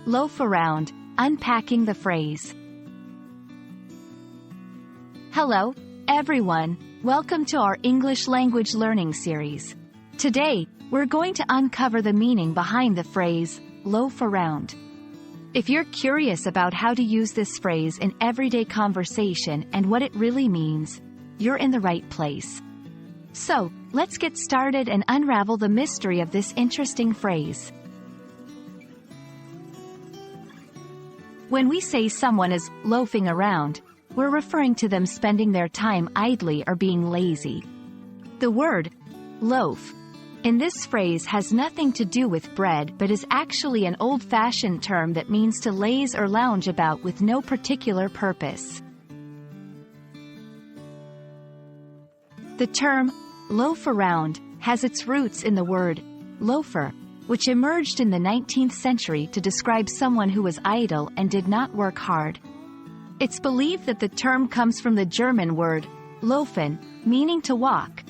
Loaf Around, Unpacking the Phrase. Hello, everyone. Welcome to our English language learning series. Today, we're going to uncover the meaning behind the phrase, loaf around. If you're curious about how to use this phrase in everyday conversation and what it really means, you're in the right place. So, let's get started and unravel the mystery of this interesting phrase. When we say someone is loafing around, we're referring to them spending their time idly or being lazy. The word loaf in this phrase has nothing to do with bread but is actually an old-fashioned term that means to laze or lounge about with no particular purpose. The term loaf around has its roots in the word loafer, which emerged in the 19th century to describe someone who was idle and did not work hard. It's believed that the term comes from the German word laufen, meaning to walk.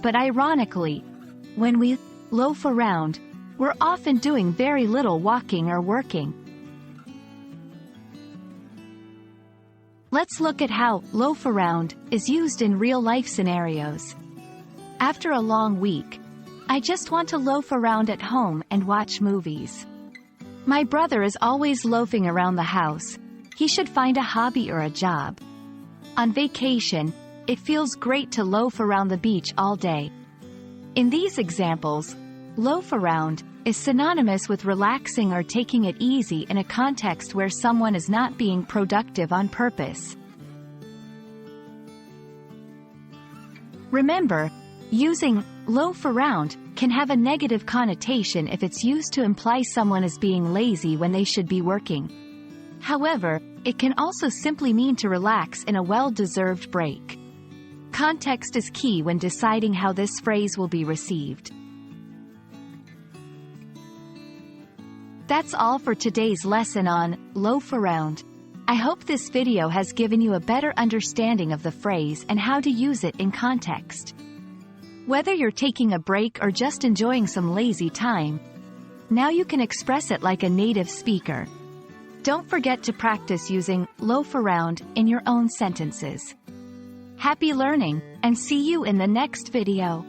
But ironically, when we loaf around, we're often doing very little walking or working. Let's look at how loaf around is used in real-life scenarios. After a long week, I just want to loaf around at home and watch movies. My brother is always loafing around the house. He should find a hobby or a job. On vacation, it feels great to loaf around the beach all day. In these examples, loaf around is synonymous with relaxing or taking it easy in a context where someone is not being productive on purpose. Remember, using loaf around can have a negative connotation if it's used to imply someone is being lazy when they should be working. However, it can also simply mean to relax in a well-deserved break. Context is key when deciding how this phrase will be received. That's all for today's lesson on loaf around. I hope this video has given you a better understanding of the phrase and how to use it in context. Whether you're taking a break or just enjoying some lazy time, now you can express it like a native speaker. Don't forget to practice using loaf around in your own sentences. Happy learning, and see you in the next video.